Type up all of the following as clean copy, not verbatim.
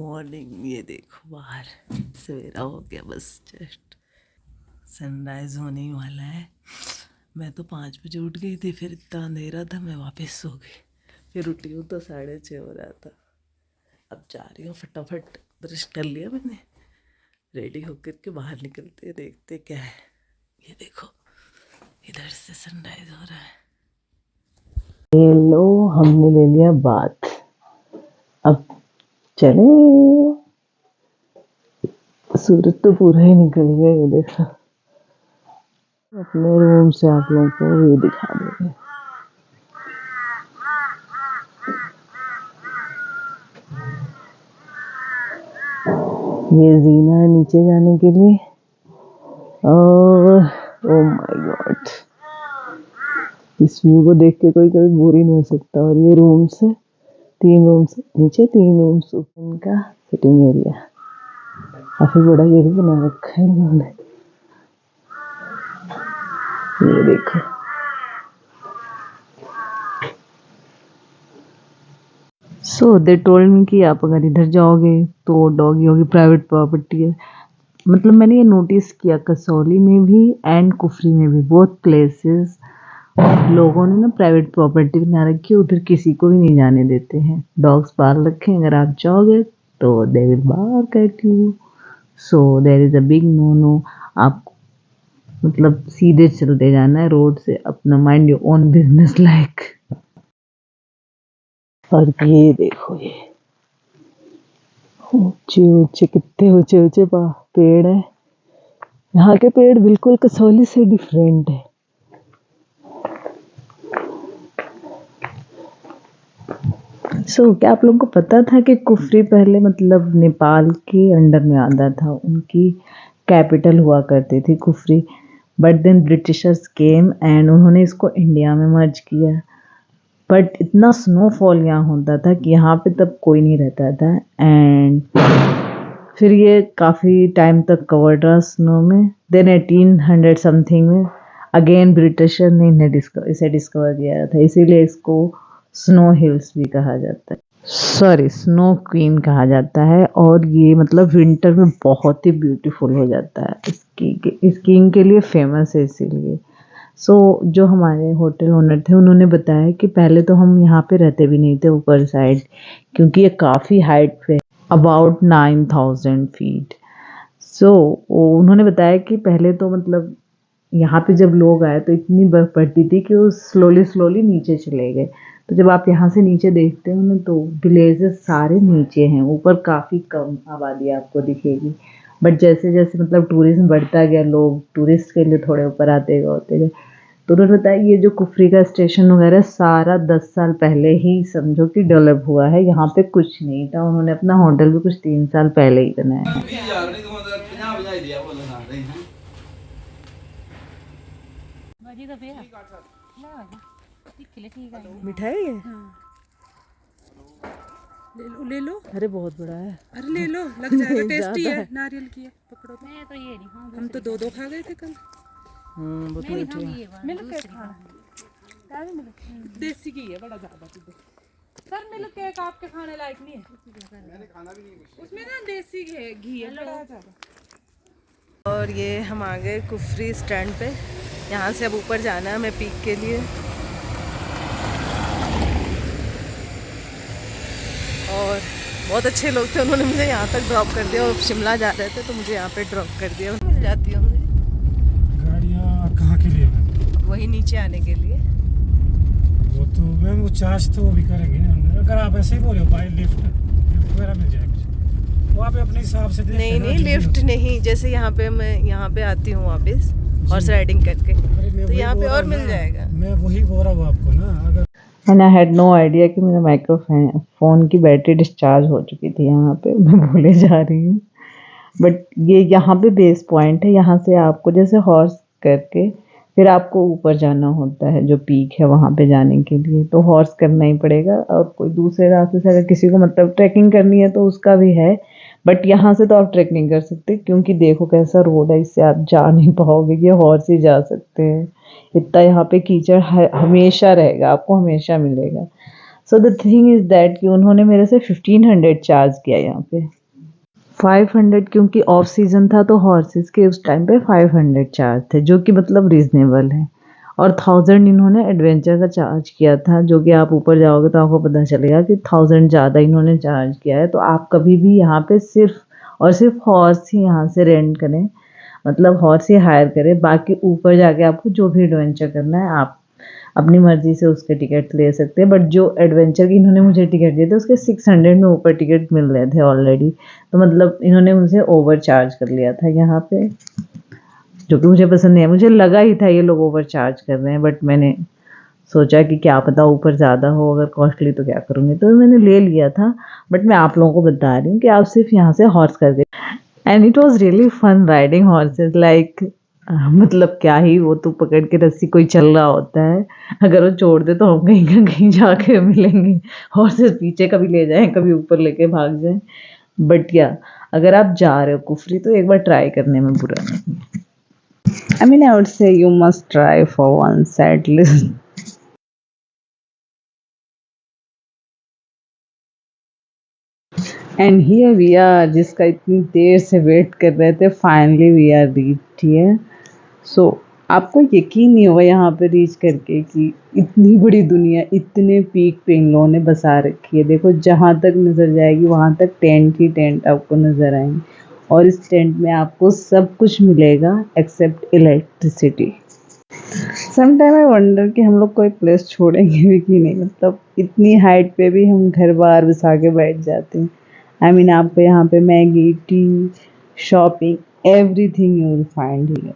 Morning. ये देखो बाहर सवेरा हो गया, बस जस्ट सनराइज होने ही वाला है। मैं तो 5 बजे उठ गई थी, फिर इतना अंधेरा था मैं वापस सो गई। फिर उठी हूँ तो 6:30 हो रहा था। अब जा रही हूँ, फटाफट ब्रश कर लिया मैंने, रेडी होकर के बाहर निकलते देखते क्या है। ये देखो इधर से सनराइज हो रहा है। ये लो, हमने ले लिया बाथ, अब चले। सूरज तो पूरा ही निकल गया। ये देखो अपने रूम से आप लोगों को ये दिखा देंगे। ये जीना है नीचे जाने के लिए और ओ माय गॉड, इस व्यू को देख के कोई कभी बोर ही नहीं हो सकता। और ये रूम्स है, 3 रूम्स नीचे, 3 रूम्स ऊपर। इनका सिटिंग एरिया काफी बड़ा ये भी बना रखा है इन्होंने। ये देखो सो दे टोल्ड मी कि आप अगर इधर जाओगे तो डॉगी होगी, प्राइवेट प्रॉपर्टी है। मतलब मैंने ये नोटिस किया कसौली में भी एंड कुफरी में भी, बोथ प्लेसेस लोगों ने ना प्राइवेट प्रॉपर्टी बना रखी है, उधर किसी को भी नहीं जाने देते हैं। डॉग्स पाल रखे हैं, अगर आप जाओगे तो they will bark at you. So there is a big no no. आप मतलब सीधे चलते जाना है रोड से, अपना mind your own business like. और ये देखो, ये ऊंचे ऊंचे, कितने ऊंचे ऊंचे पेड़ है। यहाँ के पेड़ बिल्कुल कसौली से डिफरेंट है। क्या आप लोगों को पता था कि कुफरी पहले मतलब नेपाल के अंडर में आता था, उनकी कैपिटल हुआ करती थी Kufri. But then Britishers came and उन्होंने इसको इंडिया में मर्ज किया। बट इतना स्नोफॉल यहाँ होता था कि यहाँ पे तब कोई नहीं रहता था, एंड फिर ये काफ़ी टाइम तक कवर्ड रहा स्नो में। देन 1800 समथिंग में अगेन ब्रिटिशर ने इसे डिस्कवर किया था, इसीलिए इसको स्नो हिल्स भी कहा जाता है, सॉरी स्नो क्वीन कहा जाता है। और ये मतलब विंटर में बहुत ही ब्यूटीफुल हो जाता है, स्कीइंग के लिए फेमस है इसीलिए। जो हमारे होटल ओनर थे उन्होंने बताया कि पहले तो हम यहाँ पे रहते भी नहीं थे ऊपर साइड, क्योंकि ये काफ़ी हाइट पे, अबाउट 9000 फीट। उन्होंने बताया कि पहले तो मतलब यहाँ पे जब लोग आए तो इतनी बर्फ पड़ती थी कि वो स्लोली नीचे चले गए। तो जब आप यहाँ से नीचे देखते हो ना तो विलेजेस सारे नीचे हैं, ऊपर काफ़ी कम आबादी आपको दिखेगी। बट जैसे जैसे मतलब टूरिज्म बढ़ता गया, लोग टूरिस्ट के लिए थोड़े ऊपर आते गए होते गए। तो उन्होंने बताया ये जो कुफरी का स्टेशन वगैरह सारा 10 साल पहले ही समझो कि डेवलप हुआ है, यहाँ पे कुछ नहीं था। उन्होंने अपना होटल भी कुछ 3 साल पहले ही बनाया है। मिठाई है, ले लो। अरे बहुत बड़ा है। अरे ले लो, लग जाएगा। टेस्टी है, नारियल की है, पकड़ो तो। मैं तो ये नहीं खाऊंगी, हम तो 2 खा गए थे कल। बहुत मीठी है। मिल्क केक खाना, देसी घी है बड़ा ज्यादा। सर मिल्क केक आपके खाने लायक नहीं है, मैंने खाना भी नहीं। उसमें ना देसी घी है बड़ा ज्यादा। और ये हम आ गए कुफरी स्टैंड पे, यहाँ से अब ऊपर जाना है हमें पीक के लिए। और बहुत अच्छे लोग थे, उन्होंने मुझे यहाँ तक ड्रॉप कर दिया, और शिमला जा रहे थे तो मुझे यहाँ पे ड्रॉप कर दिया। मिल जाती है गाड़ियाँ कहाँ के लिए? वही नीचे आने के लिए। वो तो मैम वो चार्ज तो वो भी करेंगे अगर आप ऐसे ही बोले हो बाई लिफ्ट वगैरह मिल जाएगा, वो आप अपने हिसाब से नहीं लिफ्ट नहीं, जैसे यहाँ पे मैं यहाँ पे आती हूँ वापस हॉर्स राइडिंग करके, तो यहाँ पे और मिल जाएगा। मैं वही बोल रहा हूँ आपको ना। अगर and I had no idea कि मेरा माइक्रोफोन की बैटरी डिस्चार्ज हो चुकी थी यहाँ पे, मैं भूले जा रही हूँ। बट ये यहाँ पे बेस पॉइंट है, यहाँ से आपको जैसे हॉर्स करके फिर आपको ऊपर जाना होता है, जो पीक है वहाँ पे जाने के लिए तो हॉर्स करना ही पड़ेगा। और कोई दूसरे रास्ते से अगर किसी को मतलब ट्रैकिंग करनी है तो उसका भी है, बट यहाँ से तो आप ट्रैक नहीं कर सकते, क्योंकि देखो कैसा रोड है, इससे आप जा नहीं पाओगे, ये हॉर्स ही जा सकते हैं। इतना यहाँ पे कीचड़ हमेशा रहेगा, आपको हमेशा मिलेगा। So the thing is that कि उन्होंने मेरे से 1500 चार्ज किया यहाँ पे। 500 क्योंकि ऑफ सीज़न था तो हॉर्सेस के उस टाइम पे 500 चार्ज थे, जो कि मतलब रीज़नेबल है। और 1000 इन्होंने एडवेंचर का चार्ज किया था, जो कि आप ऊपर जाओगे तो आपको पता चलेगा कि 1000 ज़्यादा इन्होंने चार्ज किया है। तो आप कभी भी यहाँ पे सिर्फ और सिर्फ हॉर्स ही यहाँ से रेंट करें, मतलब हॉर्स ही हायर करें। बाकी ऊपर जाके आपको जो भी एडवेंचर करना है आप अपनी मर्ज़ी से उसके टिकट ले सकते हैं। बट जो एडवेंचर की इन्होंने मुझे टिकट दिए थे उसके 600 में ऊपर टिकट मिल रहे थे ऑलरेडी। तो मतलब इन्होंने मुझे ओवर चार्ज कर लिया था यहाँ पे, जो कि मुझे पसंद नहीं है। मुझे लगा ही था ये लोग ओवर चार्ज कर रहे हैं, बट मैंने सोचा कि क्या पता ऊपर ज़्यादा हो, अगर कॉस्टली तो क्या करूँगी, तो मैंने ले लिया था। बट मैं आप लोगों को बता रही हूँ कि आप सिर्फ यहाँ से हॉर्स करके, and it was really fun riding horses. Like मतलब क्या ही, वो तो पकड़ के रस्सी कोई चल रहा होता है, अगर वो छोड़ दे तो हम कहीं का कहीं जाके मिलेंगे। हॉर्सेस पीछे कभी ले जाएं, कभी ऊपर लेके भाग जाएं। बट या अगर आप जा रहे हो कुफरी तो एक बार ट्राई करने में बुरा नहीं। I mean, I would say you must try for once at least. And here we are, जिसका इतनी देर से वेट कर रहे थे, finally we are reached here. So आपको यकीन नहीं होगा यहाँ पे रीच करके कि इतनी बड़ी दुनिया, इतने पीक पे इन लोगों ने बसा रखी है। देखो जहाँ तक नज़र जाएगी वहाँ तक टेंट ही टेंट आपको नज़र आएंगे, और इस टेंट में आपको सब कुछ मिलेगा except electricity. Sometime I wonder कि हम लोग कोई प्लेस छोड़ेंगे भी कि नहीं, मतलब इतनी हाइट पे भी हम घर बार बसा के बैठ जाते हैं। आई मीन आपको यहाँ पे Maggi, T, shopping, everything you will find here.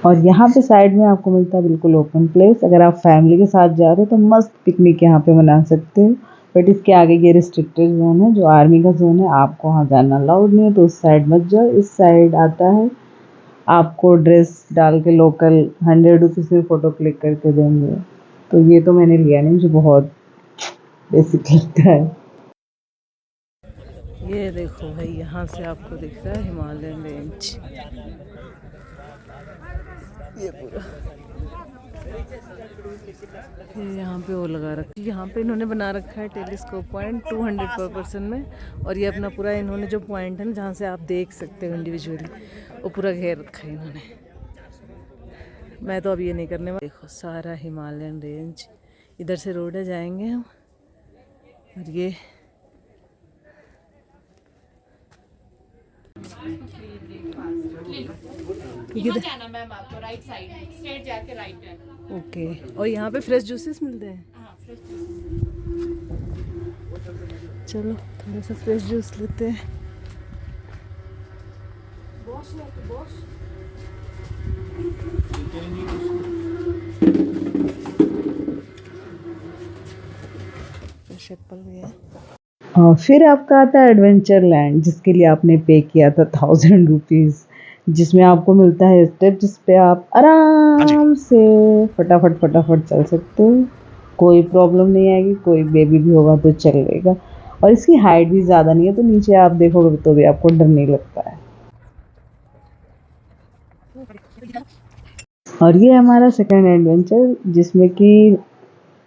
और यहाँ पे साइड में आपको मिलता है बिल्कुल ओपन प्लेस। अगर आप फैमिली के साथ जा रहे हो तो मस्त पिकनिक यहाँ पे मना सकते हो। बट इसके आगे ये रिस्ट्रिक्टेड जोन है, जो आर्मी का जोन है, आपको वहाँ जाना अलाउड नहीं है, तो उस साइड मत जाओ। इस साइड आता है, आपको ड्रेस डाल के लोकल 100 रुपीज़ में फ़ोटो क्लिक करके देंगे। तो ये तो मैंने लिया नहीं, मुझे बहुत बेसिक लगता है। ये देखो भाई, यहाँ से आपको दिख रहा है हिमालयन रेंज, ये पूरा। ये यहाँ पे वो लगा रखा है, यहाँ पे इन्होंने बना रखा है टेलीस्कोप पॉइंट 200 पर पर्सन में। और ये अपना पूरा इन्होंने जो पॉइंट है ना जहाँ से आप देख सकते हो इंडिविजुअली, वो पूरा घेर रखा है इन्होंने। मैं तो अब ये नहीं करने वाली। देखो सारा हिमालयन रेंज, इधर से रोड है, जाएंगे हम। और ये जाना मैम, आपको राइट साइड स्ट्रेट जाके राइट है। ओके। और यहाँ पे फ्रेश जूसेस मिलते हैं। हाँ, चलो थोड़ा सा फ्रेश जूस लेते हैं। फ्रेश एप्पल भी है। फिर आपका आता है एडवेंचर लैंड, जिसके लिए आपने पे किया था 1000 रुपीज़, जिसमें आपको मिलता है स्टेप जिस पे आप आराम से फटाफट चल सकते हो। कोई प्रॉब्लम नहीं आएगी, कोई बेबी भी होगा तो चलेगा। और इसकी हाइट भी ज़्यादा नहीं है, तो नीचे आप देखोगे तो भी आपको डर नहीं लगता है। और ये हमारा सेकंड एडवेंचर, जिसमें कि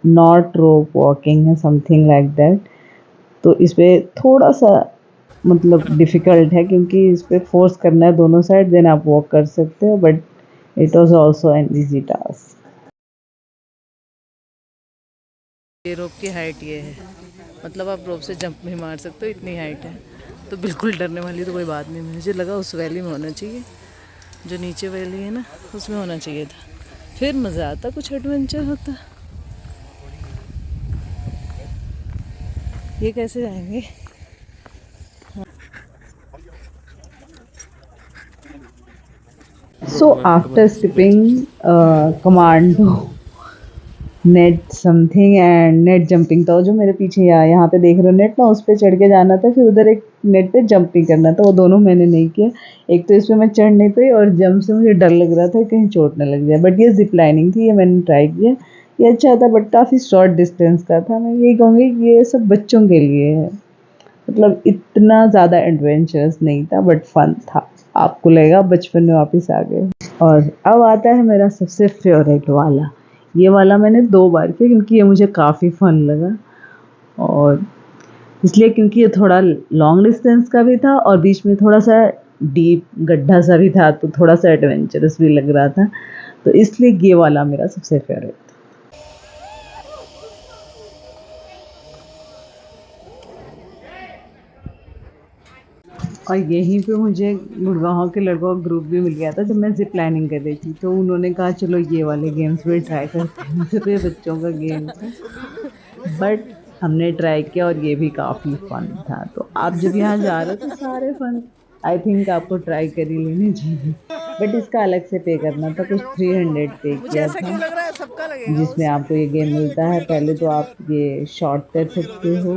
नॉट रोप वॉकिंग है, समथिंग लाइक दैट। तो इस पर थोड़ा सा मतलब डिफ़िकल्ट है, क्योंकि इस पर फोर्स करना है दोनों साइड, देन आप वॉक कर सकते हो। But it was also an easy task. ये रोप की हाइट ये है, मतलब आप रोप से जंप नहीं मार सकते हो, इतनी हाइट है। तो बिल्कुल डरने वाली तो कोई बात नहीं। मुझे लगा उस वैली में होना चाहिए, जो नीचे वैली है ना, उसमें होना चाहिए था, फिर मज़ा आता, कुछ एडवेंचर होता। ये कैसे जाएंगे? So after skipping commando, net something and net jumping था जो मेरे पीछे यहाँ पे देख रहे हो नेट ना, उस पर चढ़ के जाना था, फिर उधर एक नेट पे जंपिंग करना था। वो दोनों मैंने नहीं किया। एक तो इस पर मैं चढ़ नहीं पाई, और जंप से मुझे डर लग रहा था कहीं चोट न लग जाए। बट ये जिप लाइनिंग थी, ये मैंने ट्राई किया, ये अच्छा था, बट काफ़ी शॉर्ट डिस्टेंस का था। मैं यही कहूँगी कि ये सब बच्चों के लिए है, मतलब इतना ज़्यादा एडवेंचरस नहीं था, बट फन था। आपको लगेगा बचपन में वापस आ गए। और अब आता है मेरा सबसे फेवरेट वाला, ये वाला मैंने 2 बार किया क्योंकि ये मुझे काफ़ी फ़न लगा, और इसलिए क्योंकि ये थोड़ा लॉन्ग डिस्टेंस का भी था और बीच में थोड़ा-सा डीप गड्ढा सा भी था, तो थोड़ा-सा एडवेंचरस भी लग रहा था, तो इसलिए ये वाला मेरा सबसे फेवरेट था। और यहीं पे मुझे गुड़गाँव के लड़कों का ग्रुप भी मिल गया था जब मैं ज़िप लाइनिंग कर रही थी, तो उन्होंने कहा चलो ये वाले गेम्स भी ट्राई करते हैं। वैसे तो ये बच्चों का गेम था, बट हमने ट्राई किया और ये भी काफ़ी फ़न था। तो आप जब यहाँ जा रहे हो तो सारे फ़न आई थिंक आपको ट्राई कर ही लेने चाहिए, बट इसका अलग से पे करना था, कुछ 300 पे किया था, जिसमें आपको ये गेम मिलता है। पहले तो आप ये शॉट कर सकते हो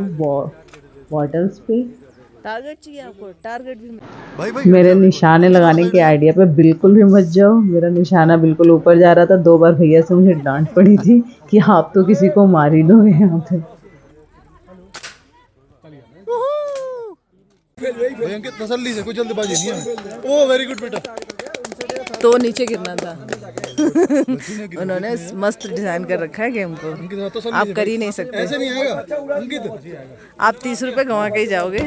वाटर्स पे। टारगेट चाहिए आपको, टारगेट भी मेरे निशाने लगाने के आइडिया पे बिल्कुल भी मत जाओ, मेरा निशाना बिल्कुल ऊपर जा रहा था। 2 बार भैया से मुझे डांट पड़ी थी कि आप तो किसी को मार ही दोगे यहाँ पे। अंकित तसल्ली से, कोई जल्दबाजी नहीं है। ओ वेरी गुड बेटा। तो नीचे गिरना था। उन्होंने मस्त डिजाइन कर रखा है गेम को, आप कर ही नहीं सकते। ऐसे नहीं आएगा अंकित, आप 30 रुपए गंवा के ही जाओगे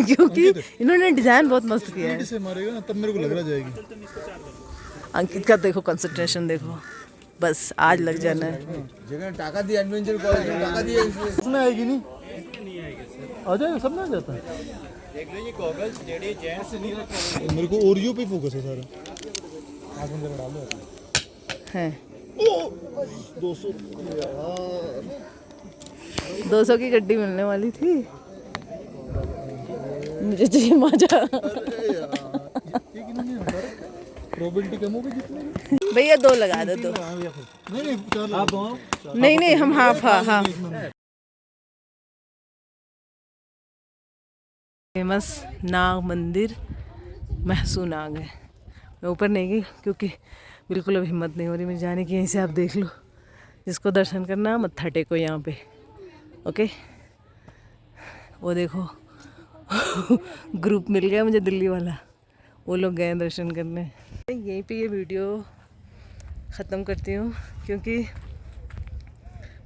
क्योंकि इन्होंने डिजाइन बहुत मस्त किया है। इसे मारेगा ना तब मेरे को लग रहा जाएगी। अंकित का देखो कंसंट्रेशन देखो, बस आज लग जाना है। टाका दी एडवेंचर कॉलेज टाका दी, इसमें आएगी नहीं, आ जाएगा, सब में आ जाता है। देख लो ये गॉगल्स जेडी जेंट्स नहीं रखे, मेरे को ओरियो पे फोकस है सारा। आंख बंद कर डालो है 200 200 की गड्डी मिलने वाली थी, मुझे चाहिए मजा। प्रोबेबिलिटी कम होगी जितनी। भैया 2 लगा दो, 2 नहीं नहीं हम हाफ हाँ। फेमस नाग मंदिर महसू नाग है। मैं ऊपर नहीं गई क्योंकि बिल्कुल अब हिम्मत नहीं हो रही मेरी जाने की। यहीं से आप देख लो, जिसको दर्शन करना मत्था टेको यहाँ पे। ओके, वो देखो ग्रुप मिल गया मुझे दिल्ली वाला, वो लोग गए दर्शन करने। यहीं पे ये वीडियो ख़त्म करती हूँ क्योंकि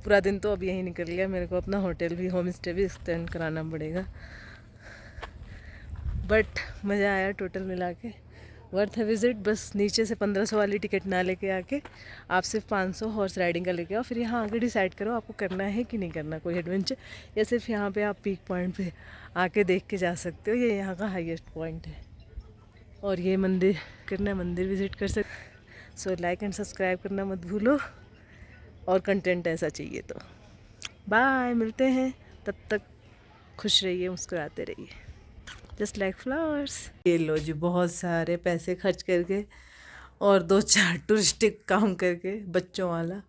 पूरा दिन तो अब यहीं निकल गया। मेरे को अपना होटल भी, होम स्टे भी एक्सटेंड कराना पड़ेगा, बट मज़ा आया टोटल मिला के, वर्थ है विज़िट। बस नीचे से 1500 वाली टिकट ना लेके आके आप सिर्फ 500 हॉर्स राइडिंग का लेके आओ, फिर यहाँ आके डिसाइड करो आपको करना है कि नहीं करना कोई एडवेंचर, या सिर्फ यहाँ पे आप पीक पॉइंट पे आके देख के जा सकते हो। ये यहाँ का हाईएस्ट पॉइंट है और ये मंदिर करना, मंदिर विज़िट कर सकते। सो लाइक एंड सब्सक्राइब करना मत भूलो, और कंटेंट ऐसा चाहिए तो बाय, मिलते हैं, तब तक खुश रहिए, मुस्कुराते रहिए, जस्ट लाइक फ्लावर्स। ये लो जी, बहुत सारे पैसे खर्च करके और 2-4 टूरिस्टिक काम करके बच्चों वाला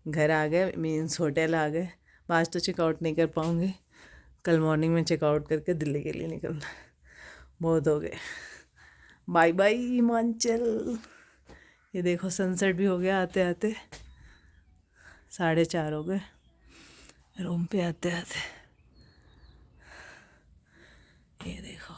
घर आ गए, मीन्स होटल आ गए। आज तो चेकआउट नहीं कर पाऊँगी, कल मॉर्निंग में चेकआउट करके दिल्ली के लिए निकलना। बहुत हो गए, बाय बाय हिमाचल। ये देखो सनसेट भी हो गया आते आते, 4:30 हो गए रूम पे आते आते। ये देखो।